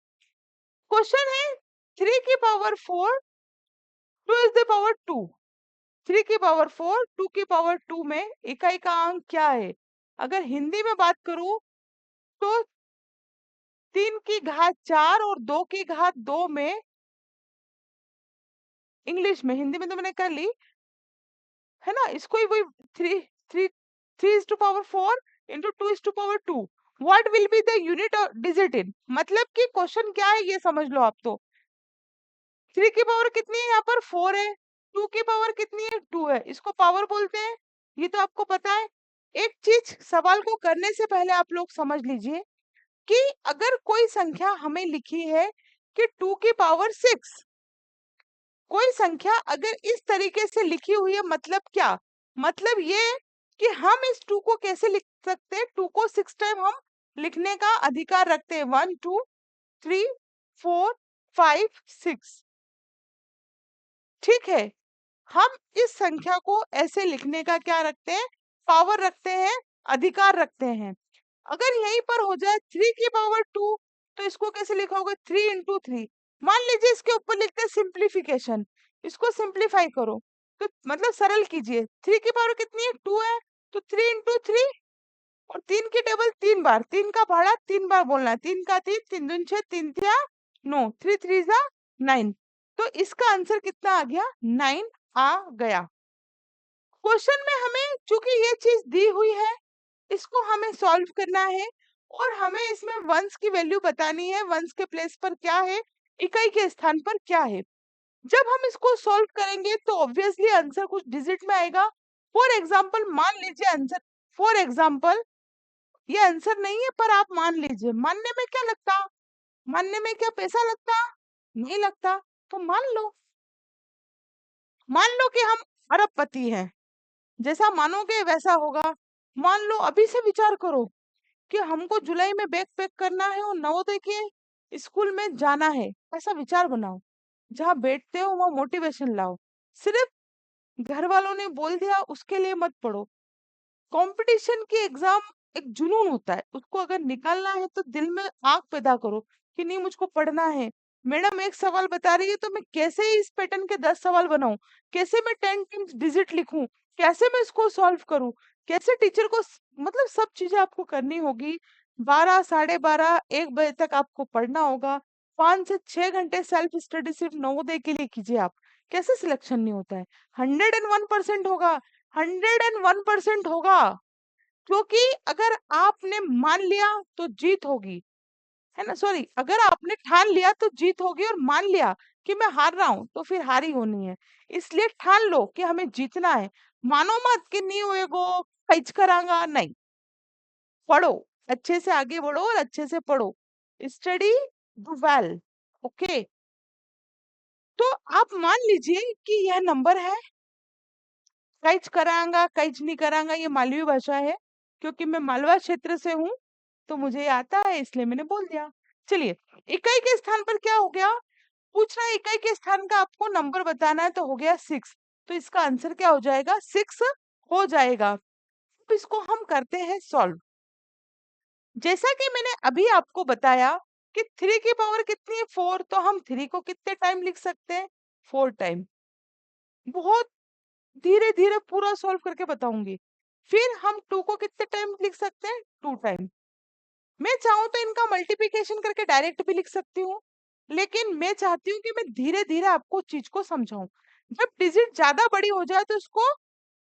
क्वेश्चन है 3 की पावर 4 2 इज द पावर 2। 3 की पावर 4 2 की पावर 2 में इकाई का अंक क्या है? अगर हिंदी में बात करूं तो 3 की घात 4 और 2 की घात 2 में, इंग्लिश में, हिंदी में तो मैंने कर ली है ना, इसको ही वही 3 3 3 is to power 4 into 2 is to power 2, what will be the unit or digit in, मतलब कि क्वेश्चन क्या है ये समझ लो आप। तो 3 की पावर कितनी है? यहाँ पर 4 है। 2 की पावर कितनी है? 2 है। इसको पावर बोलते हैं, ये तो आपको पता है। एक चीज सवाल को करने से पहले आप लोग समझ लीजिए कि अगर कोई संख्या हमें लिखी है कि 2 की पावर 6, कोई संख्या अगर इस तरीके से लिखी हुई है, मतलब क्या? मतलब ये कि हम इस 2 को कैसे लिख सकते हैं? 2 को 6 टाइम हम लिखने का अधिकार रखते हैं। 1 2 3 4 5 6, ठीक है। हम इस संख्या को ऐसे लिखने का क्या रखते हैं? पावर रखते हैं, अधिकार रखते हैं। अगर यहीं पर हो जाए 3 की पावर 2, तो इसको कैसे लिखोगे? 3 इंटू 3। मान लीजिए इसके ऊपर लिखते हैं सिंप्लीफिकेशन, इसको सिंप्लीफाई करो, तो मतलब सरल कीजिए। 3 की पावर कितनी है? 2 है, तो 3 इंटू 3, और 3 की टेबल 3 बार, 3 का पहाड़ा 3 बार बोलना है। 3 का 3, 3 दूनी 6, 3 तिया 9, 3 3 जा 9। तो इसका आंसर कितना आ गया? 9 आ गया। क्वेश्चन में हमें चूंकि ये चीज दी हुई है, इसको हमें सॉल्व करना है, और हमें इसमें वंस की वैल्यू बतानी है, वंस के प्लेस पर क्या है, इकाई के स्थान पर क्या है। जब हम इसको सॉल्व करेंगे तो ऑब्वियसली आंसर कुछ डिजिट में आएगा। फॉर एग्जाम्पल मान लीजिए आंसर, फॉर एग्जाम्पल ये आंसर नहीं है पर आप मान लीजिए, मानने में क्या लगता? मानने में क्या पैसा लगता? नहीं लगता। तो मान लो कि हम अरबपति हैं, जैसा मानोगे वैसा होगा। मान लो, अभी से विचार करो कि हमको जुलाई में बैग पैक करना है और नवोदय के स्कूल में जाना है। ऐसा विचार बनाओ, जहाँ बैठते हो वहां मोटिवेशन लाओ। सिर्फ घर वालों ने बोल दिया उसके लिए मत पढ़ो। कंपटीशन की एग्जाम एक जुनून होता है, उसको अगर निकालना है तो दिल में आग पैदा करो कि नहीं मुझको पढ़ना है। मैडम एक सवाल बता रही है तो मैं कैसे ही इस पैटर्न के 10 सवाल बनाऊं, कैसे मैं 10 टाइम्स डिजिट लिखूं, कैसे मैं इसको सॉल्व करूं, कैसे टीचर को मतलब सब चीजें आपको करनी होगी। 12 12:30 1 बजे तक आपको पढ़ना होगा। 5 से 6 घंटे सेल्फ स्टडी सिर्फ नवोदय के लिए कीजिए आप। कैसे सिलेक्शन नहीं होता है? 101% होगा, 101% होगा। क्योंकि अगर आपने मान लिया तो जीत होगी, है ना? सॉरी, अगर आपने ठान लिया तो जीत होगी, और मान लिया कि मैं हार रहा हूं तो फिर हारी होनी है। इसलिए ठान लो कि हमें जीतना है। मानो मत कि नहीं होएगो, पैच करांगा नहीं। पढ़ो, अच्छे से आगे बढ़ो और अच्छे से पढ़ो। Study do well. ओके, तो आप मान लीजिए कि यह नंबर है। कैच करांगा कैच नहीं करांगा ये मालवी भाषा है, क्योंकि मैं मालवा क्षेत्र से हूँ तो मुझे ये आता है इसलिए मैंने बोल दिया। चलिए, इकाई के स्थान पर क्या हो गया, पूछ रहा है इकाई के स्थान का आपको नंबर बताना है, तो हो गया 6। तो इसका आंसर क्या हो जाएगा, 6 हो जाएगा। अब इसको हम करते हैं सॉल्व। जैसा कि मैंने अभी आपको बताया कि 3 की पावर कितनी है, 4, तो हम 3 को कितने टाइम लिख सकते हैं, 4 टाइम। बहुत धीरे धीरे पूरा सॉल्व करके बताऊंगी। फिर हम 2 को कितने टाइम लिख सकते हैं, 2 टाइम। मैं चाहूं तो इनका मल्टीप्लिकेशन करके डायरेक्ट भी लिख सकती हूँ, लेकिन मैं चाहती हूँ कि मैं धीरे धीरे आपको चीज को समझाऊं। जब डिजिट ज्यादा बड़ी हो जाए तो इसको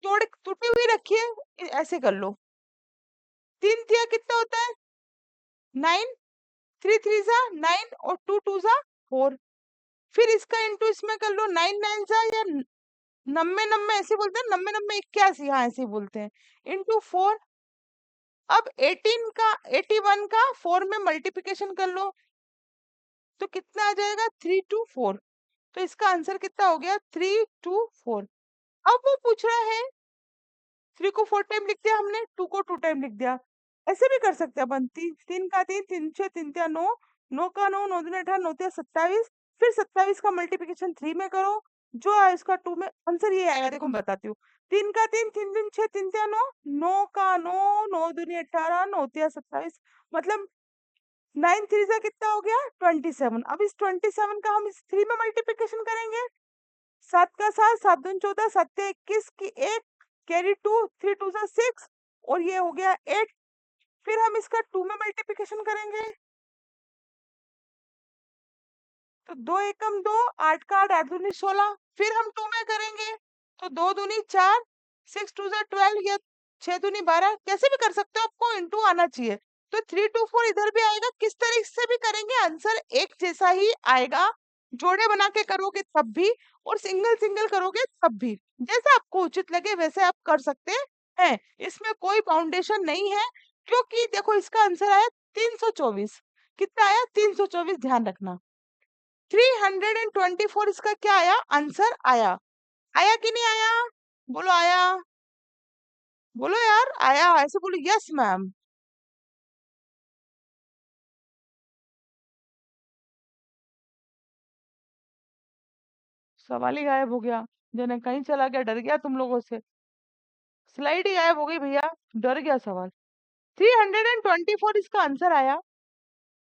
तोड़ टूटी हुई रखिए, ऐसे कर लो। 3 तिया कितना होता है, 9, 3 3 जा 9 और 2 2 जा 4। फिर इसका इंटू इसमें कर लो, 9 9 जा या नब्बे नब्बे ऐसे बोलते हैं, नब्बे नब्बे 81, हाँ ऐसे बोलते हैं, इंटू 4। अब 18 का 81 का 4 में मल्टीप्लिकेशन कर लो तो कितना आ जाएगा, 3 2 4। तो इसका आंसर कितना हो गया, 3 2 4। अब वो पूछ रहा है 3 को 4 टाइम लिख दिया हमने, 2 को 2 टाइम लिख दिया। ऐसे भी कर सकते हैं अपन, 3 का 3, 3 6 3 तिया 9, 9 का 9, 9 दूनी 18, 9 तिया 27। फिर 27 का मल्टीप्लिकेशन 3 में करो, जो है इसका 2 में आंसर ये आएगा। देखो मैं बताती हूँ, 3 का 3, 3 दूनी 6, 3 तिया 9, 9 का 9, 9 दूनी 18, 9 तिया 27। मतलब 9 3 जा कितना हो गया, 27। अब इस 27 का हम इस 3 में मल्टीप्लिकेशन करेंगे, 7 का 7, 7 दूनी 14, 7 तिया 21 की 1, कैरी 2, 3 2 जा 6, और ये हो गया 8। फिर हम इसका 2 में मल्टीप्लिकेशन करेंगे, तो 2 एकम 2, 8 का 8, 8 दूनी 16। फिर हम 2 में करेंगे, तो 2 दूनी 4, 6 2 जा 12 या 6 दूनी 12, कैसे भी कर सकते हो, आपको इंटू आना चाहिए। तो 3 2 4 इधर भी आएगा, किस तरीके से भी करेंगे आंसर एक जैसा ही आएगा। जोड़े बना के करोगे तब भी, और सिंगल सिंगल करोगे तब भी, जैसा आपको उचित लगे वैसे आप कर सकते हैं। इसमें कोई फाउंडेशन नहीं है, क्योंकि देखो इसका आंसर आया 324। कितना आया, 324, ध्यान रखना। 324 इसका क्या आया, आंसर आया। आया कि नहीं आया, बोलो आया, बोलो यार आया, ऐसे बोलो, यस मैम। सवाल ही गायब हो गया, जने कहीं चला गया, डर गया तुम लोगों से, स्लाइड ही गायब हो गई भैया, डर गया सवाल। 324 इसका आंसर आया।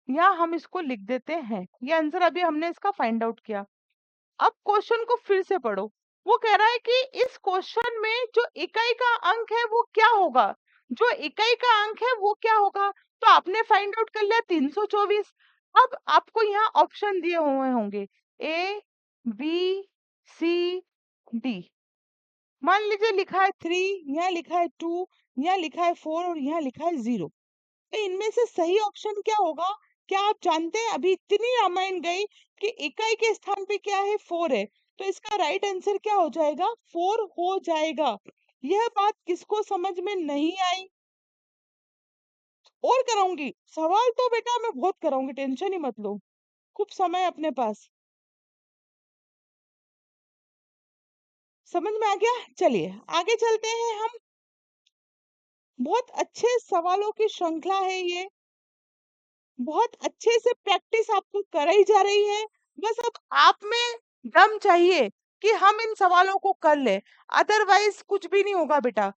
यहाँ हम इसको लिख देते हैं, ये आंसर अभी हमने इसका फाइंड आउट किया। अब क्वेश्चन को फिर से पढ़ो। वो कह रहा है कि इस क्वेश्चन में जो इकाई का अंक है वो क्या होगा, जो इकाई का अंक है वो क्या होगा। तो आपने फाइंड आउट कर लिया 324। अब आपको यहाँ ऑप्शन दिए हुए होंगे, ए बी सी डी। मान लीजिए लिखा है 3, यहाँ लिखा है 2, यहाँ लिखा है 4 और यहाँ लिखा है 0। तो इनमें से सही ऑप्शन क्या होगा, क्या आप जानते हैं। अभी इतनी रामायण गई कि इकाई के स्थान पे क्या है, 4 है, तो इसका राइट आंसर क्या हो जाएगा, 4 हो जाएगा। यह बात किसको समझ में नहीं आई, और कराऊंगी सवाल तो बेटा, मैं बहुत कराऊंगी, टेंशन ही मत लो, खूब समय है अपने पास। समझ में आ गया, चलिए आगे चलते हैं हम। बहुत अच्छे सवालों की श्रृंखला है ये, बहुत अच्छे से प्रैक्टिस आपको कराई जा रही है। बस अब आप में दम चाहिए कि हम इन सवालों को कर ले, अदरवाइज कुछ भी नहीं होगा बेटा।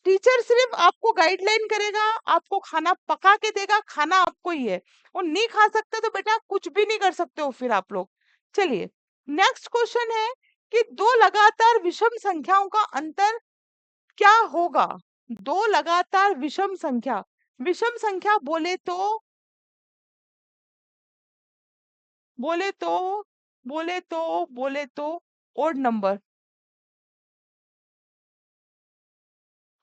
टीचर सिर्फ आपको गाइडलाइन करेगा, आपको खाना पका के देगा, खाना आपको ही है, और नहीं खा सकते तो बेटा कुछ भी नहीं कर सकते हो फिर आप लोग। चलिए, नेक्स्ट क्वेश्चन है कि दो लगातार विषम संख्याओं का अंतर क्या होगा। दो लगातार विषम संख्या, विषम संख्या बोले तो, बोले तो बोले तो ओड नंबर।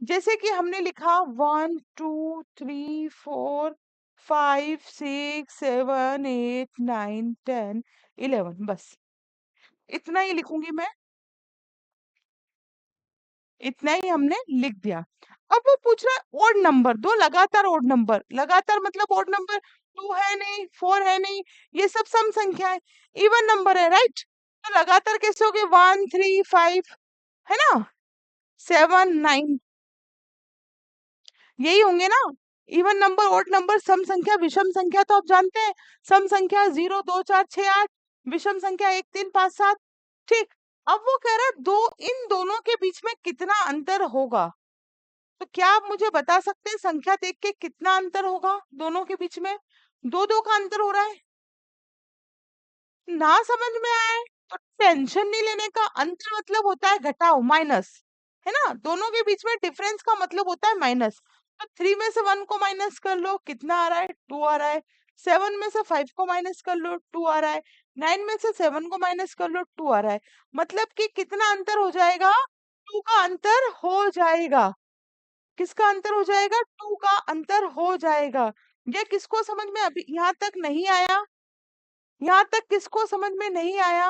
जैसे कि हमने लिखा 1 2 3 4 5 6 7 8 9 10 11, बस इतना ही लिखूंगी मैं। इतना ही हमने लिख दिया। अब वो पूछ रहा है ओड नंबर, दो लगातार ओड नंबर, लगातार मतलब ओड नंबर, 2 है नहीं, 4 है नहीं, ये सब सम संख्या है, इवन नंबर है, राइट? तो लगातार कैसे हो गए? 1 3 5 है ना, 7 9, यही होंगे ना। इवन नंबर, ओड नंबर, सम संख्या, विषम संख्या तो आप जानते हैं, सम संख्या 0 2 4 6 8, विषम संख्या 1 3 5 7। ठीक। अब वो कह रहा है दो, इन दोनों के बीच में कितना अंतर होगा? तो क्या आप मुझे बता सकते हैं संख्या देख के कितना अंतर होगा दोनों के बीच में? दो दो का अंतर हो रहा है। ना समझ में आए तो टेंशन नहीं लेने का। अंतर मतलब होता है घटाओ, माइनस, है ना? दोनों के बीच में डिफरेंस का मतलब होता है माइनस। तो 3 में से 1 को माइनस कर लो, कितना आ रहा है? 2 आ रहा है। 7 में से 5 को माइनस कर लो, 2 आ रहा है। 9 में से 7 को माइनस कर लो, 2 आ रहा है। मतलब कि कितना अंतर हो जाएगा? 2 का अंतर हो जाएगा। किसका अंतर हो जाएगा? 2 का अंतर हो जाएगा। ये किसको समझ में अभी यहाँ तक नहीं आया? यहाँ तक किसको समझ में नहीं आया?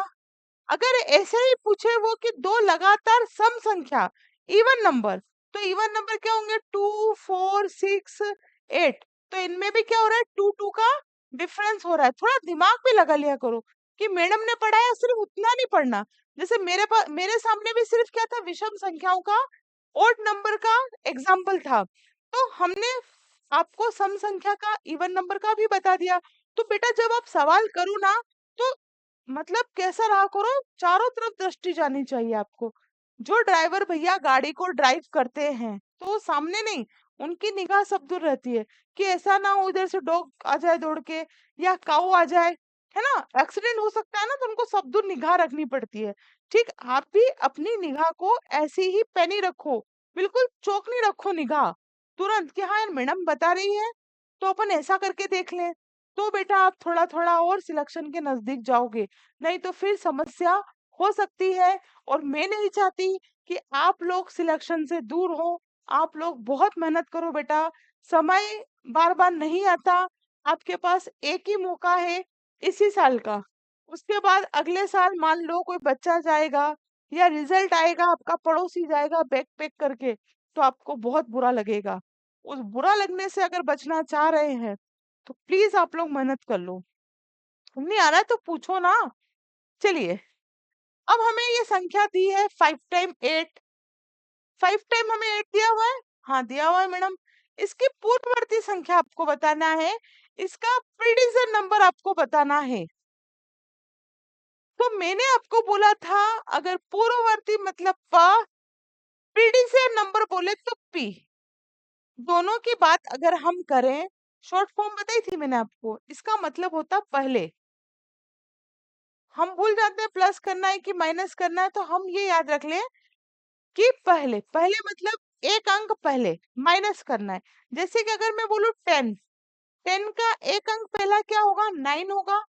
अगर ऐसे ही पूछे वो कि दो लगातार सम संख्या, इवन नंबर, तो इवन नंबर क्या होंगे? 2 4 6 8। तो इनमें भी क्या हो रहा है? 2 2 का डिफरेंस हो रहा है। थोड़ा दिमाग भी लगा लिया करो कि मैडम ने पढ़ाया सिर्फ उतना नहीं पढ़ना। जैसे मेरे पास, मेरे सामने भी सिर्फ क्या था? विषम संख्याओं का, ओड नंबर का एग्जाम्पल था। तो हमने आपको सम संख्या का, इवन नंबर का भी बता दिया। तो बेटा जब आप सवाल करो ना, तो मतलब कैसा रहा करो, चारों तरफ दृष्टि जानी चाहिए आपको। जो ड्राइवर भैया गाड़ी को ड्राइव करते हैं तो वो सामने नहीं, उनकी निगाह सब दूर रहती है कि ऐसा ना हो इधर से डॉग आ जाए दौड़ के, या काऊ आ जाए, है ना? एक्सीडेंट हो सकता है ना, तो उनको सब दूर निगाह रखनी पड़ती है। ठीक, आप भी अपनी निगाह को ऐसी ही पैनी रखो, बिल्कुल चौकनी रखो निगाह, तुरंत कि हाँ यार मैडम बता रही है तो अपन ऐसा करके देख लें। तो बेटा आप थोड़ा थोड़ा और सिलेक्शन के नजदीक जाओगे, नहीं तो फिर समस्या हो सकती है। और मैं नहीं चाहती कि आप लोग सिलेक्शन से दूर हो। आप लोग बहुत मेहनत करो बेटा, समय बार बार नहीं आता। आपके पास एक ही मौका है इसी साल का। उसके बाद अगले साल मान लो कोई बच्चा जाएगा या रिजल्ट आएगा, आपका पड़ोसी जाएगा बैग पैक करके, तो आपको बहुत बुरा लगेगा। उस बुरा लगने से अगर बचना चाह रहे हैं तो प्लीज आप लोग मेहनत कर लो। नहीं आ रहा है तो पूछो ना। चलिए, अब हमें ये संख्या दी है 5 टाइम 8, 5 टाइम हमें 8 दिया हुआ है। हाँ दिया हुआ है मैडम। इसकी पूर्ववर्ती संख्या आपको बताना है, इसका प्रीडिसर नंबर आपको बताना है। तो मैंने आपको बोला था अगर पूर्ववर्ती मतलब प, प्रीडिसर नंबर बोले तो पी। दोनों की बात अगर हम करें, शॉर्ट फॉर्म बताई थी मैंने आपको, इसका मतलब होता पहले। हम भूल जाते हैं प्लस करना है कि माइनस करना है, तो हम ये याद रख लें कि पहले, पहले मतलब एक अंक पहले माइनस करना है। जैसे कि अगर मैं बोलूं 10, 10 का एक अंक पहला क्या होगा? 9 होगा।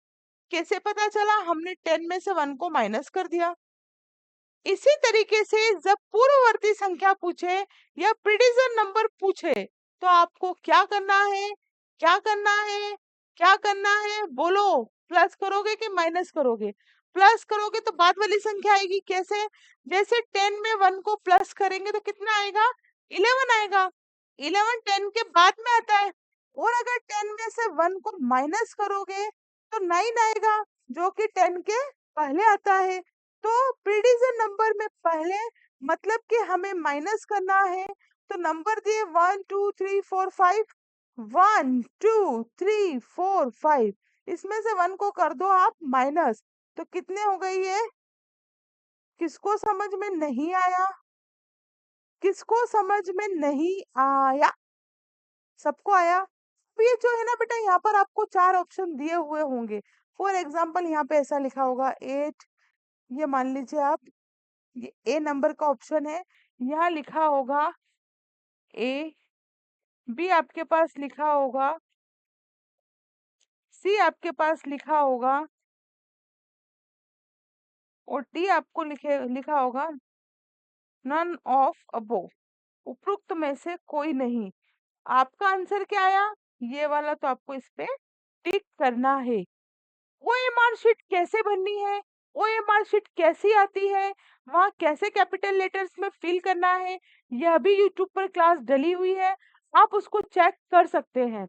कैसे पता चला? हमने 10 में से 1 को माइनस कर दिया। इसी तरीके से जब पूर्ववर्ती संख्या पूछे या प्रीडिसर नंबर पूछे, तो आपको क्या करना है? क्या करना है? क्या करना है? बोलो। प्लस करोगे कि माइनस करोगे? प्लस करोगे तो बाद वाली संख्या आएगी। कैसे? जैसे 10 में 1 को प्लस करेंगे तो कितना आएगा? 11 आएगा। 11 10 के बाद में आता है। और अगर 10 में से 1 को माइनस करोगे तो 9 आएगा, जो कि 10 के पहले आता है। तो प्रीडिसर नंबर में पहले मतलब कि हमें माइनस करना है। तो नंबर दिए 1 2 3 4 5, 1 2 3 4 5, इसमें से 1 को कर दो आप माइनस, तो कितने हो गई है? किसको समझ में नहीं आया? किसको समझ में नहीं आया? सबको आया? तो ये जो है ना बेटा, यहाँ पर आपको 4 ऑप्शन दिए हुए होंगे। फॉर एग्जाम्पल यहाँ पे ऐसा लिखा होगा 8, ये मान लीजिए आप, ये ए नंबर का ऑप्शन है। यहाँ लिखा होगा ए, बी आपके पास लिखा होगा, सी आपके पास लिखा होगा, और डी आपको लिखा होगा नन ऑफ अबोव, उपरोक्त में से कोई नहीं। आपका आंसर क्या आया? ये वाला। तो आपको इस पे टिक करना है। ओएमआर शीट कैसे बननी है? ओएमआर शीट कैसी आती है, वहाँ कैसे कैपिटल लेटर्स में फिल करना है, यह भी यूट्यूब पर क्लास डली हुई है, आप उसको चेक कर सकते हैं।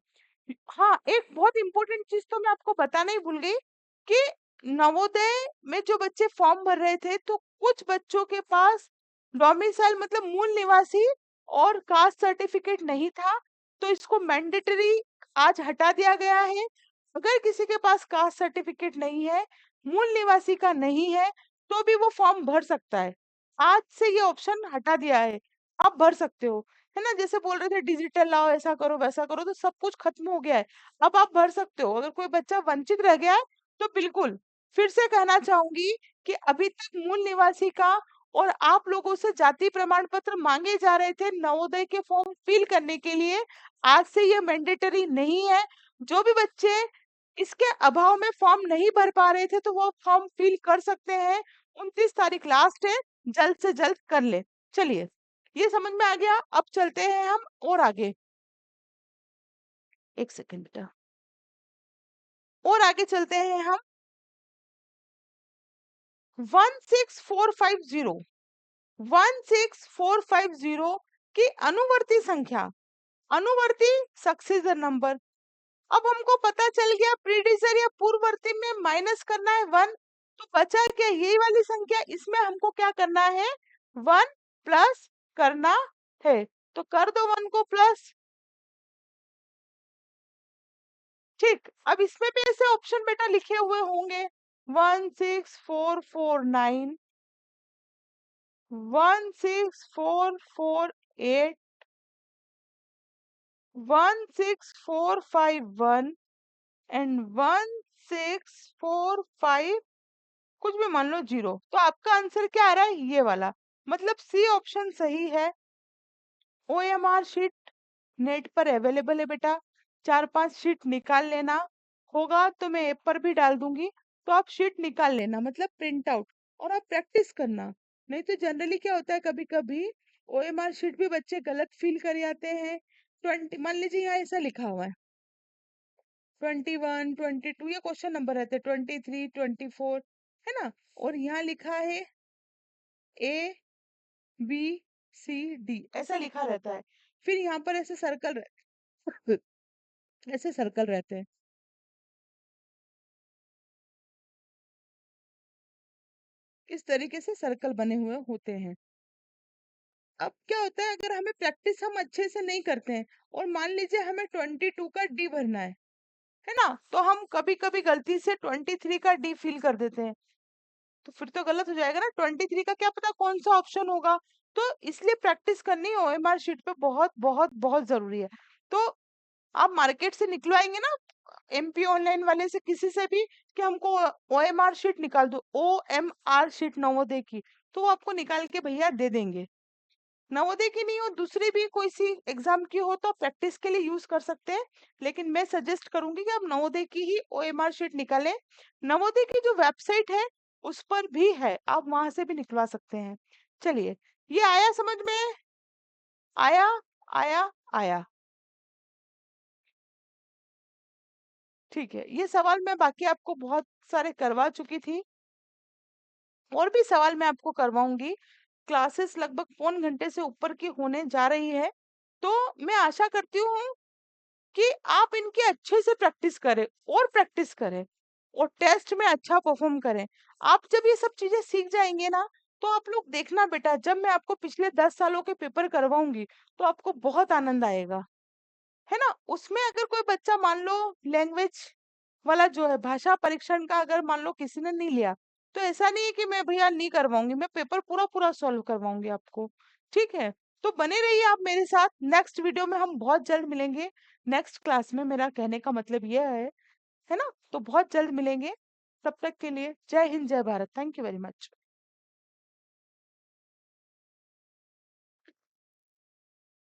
हाँ, एक बहुत इंपॉर्टेंट चीज तो मैं आपको बताना ही भूल गई कि नवोदय में जो बच्चे फॉर्म भर रहे थे तो कुछ बच्चों के पास डोमिसाइल मतलब मूल निवासी और कास्ट सर्टिफिकेट नहीं था, तो इसको मैंडेटरी आज हटा दिया गया है। अगर किसी के पास कास्ट सर्टिफिकेट नहीं है, मूल निवासी का नहीं है, तो भी वो फॉर्म भर सकता है। आज से ये ऑप्शन हटा दिया है, आप भर सकते हो, है ना। जैसे बोल रहे थे डिजिटल लाओ, ऐसा करो वैसा करो, तो सब कुछ खत्म हो गया है, अब आप भर सकते हो। अगर कोई बच्चा वंचित रह गया है तो बिल्कुल फिर से कहना चाहूंगी कि अभी तक मूल निवासी का और आप लोगों से जाति प्रमाण पत्र मांगे जा रहे थे नवोदय के फॉर्म फिल करने के लिए, आज से ये मैंडेटरी नहीं है। जो भी बच्चे इसके अभाव में फॉर्म नहीं भर पा रहे थे तो वो फॉर्म फिल कर सकते हैं। 29 तारीख लास्ट है, जल्द से जल्द कर ले। चलिए, ये समझ में आ गया, अब चलते हैं हम और आगे। एक सेकंड बेटा, और आगे चलते हैं हम। 16450 16450 की अनुवर्ती संख्या, अनुवर्ती सक्सेसर नंबर। अब हमको पता चल गया प्रीडिसर या पूर्ववर्ती में माइनस करना है 1, तो बचा क्या यही वाली संख्या, इसमें हमको क्या करना है, 1 प्लस करना है। तो कर दो 1 को प्लस। ठीक, अब इसमें भी ऐसे ऑप्शन बेटा लिखे हुए होंगे, 16449, 16448, 16451 एंड 16450, कुछ भी मान लो 0। तो आपका आंसर क्या आ रहा है, ये वाला, मतलब सी ऑप्शन सही है। ओएमआर शीट नेट पर अवेलेबल है बेटा, 4-5 शीट निकाल लेना, होगा तो मैं ऐप पर भी डाल दूंगी, तो आप शीट निकाल लेना मतलब प्रिंट आउट, और आप प्रैक्टिस करना। नहीं तो जनरली क्या होता है, कभी कभी ओएमआर शीट भी बच्चे गलत फिल कर आते हैं। 20 मान लीजिए यहाँ ऐसा लिखा हुआ है 21 22, ये क्वेश्चन नंबर रहते हैं 23 24, है ना, और यहाँ लिखा है ए बी सी डी, ऐसा लिखा रहता है। फिर यहाँ पर ऐसे सर्कल ऐसे सर्कल रहते हैं, इस तरीके से सर्कल बने हुए होते हैं। अब क्या होता है, अगर हमें प्रैक्टिस हम अच्छे से नहीं करते हैं और मान लीजिए हमें 22 का डी भरना है ना, तो हम कभी कभी गलती से 23 का डी फिल कर देते हैं, तो फिर तो गलत हो जाएगा ना। 23 का क्या पता कौन सा ऑप्शन होगा, तो इसलिए प्रैक्टिस करनी ओएमआर शीट पे बहुत बहुत बहुत जरूरी है। तो आप मार्केट से निकलवाएंगे ना एमपी ऑनलाइन वाले से, किसी से भी, कि हमको ओएमआर शीट निकाल दो, ओएमआर शीट नवोदय की, तो वो आपको निकाल के भैया दे देंगे। नवोदय की नहीं हो, दूसरी भी कोई सी एग्जाम की हो तो प्रैक्टिस के लिए यूज कर सकते हैं, लेकिन मैं सजेस्ट करूंगी कि आप नवोदय की ही ओएमआर शीट निकालें। नवोदय की जो वेबसाइट है उस पर भी है, आप वहां से भी निकलवा सकते हैं। चलिए, ये आया समझ में, आया आया आया। ठीक है, ये सवाल मैं बाकी आपको बहुत सारे करवा चुकी थी, और भी सवाल मैं आपको करवाऊंगी। क्लासेस लगभग पौन घंटे से ऊपर की होने जा रही है, तो मैं आशा करती हूँ कि आप इनकी अच्छे से प्रैक्टिस करें और प्रैक्टिस करें और टेस्ट में अच्छा परफॉर्म करें। आप जब ये सब चीजें सीख जाएंगे ना, तो आप लोग देखना बेटा, जब मैं आपको पिछले 10 सालों के पेपर करवाऊंगी तो आपको बहुत आनंद आएगा, है ना। उसमें अगर कोई बच्चा मान लो लैंग्वेज वाला जो है भाषा परीक्षण का, अगर मान लो किसी ने नहीं लिया, तो ऐसा नहीं है कि मैं भैया नहीं करवाऊंगी, मैं पेपर पूरा पूरा सॉल्व करवाऊंगी आपको। ठीक है, तो बने रहिए आप मेरे साथ, नेक्स्ट वीडियो में हम बहुत जल्द मिलेंगे, नेक्स्ट क्लास में, मेरा कहने का मतलब यह है ना, तो बहुत जल्द मिलेंगे। तब तक के लिए जय हिंद जय Bharat, thank you very much.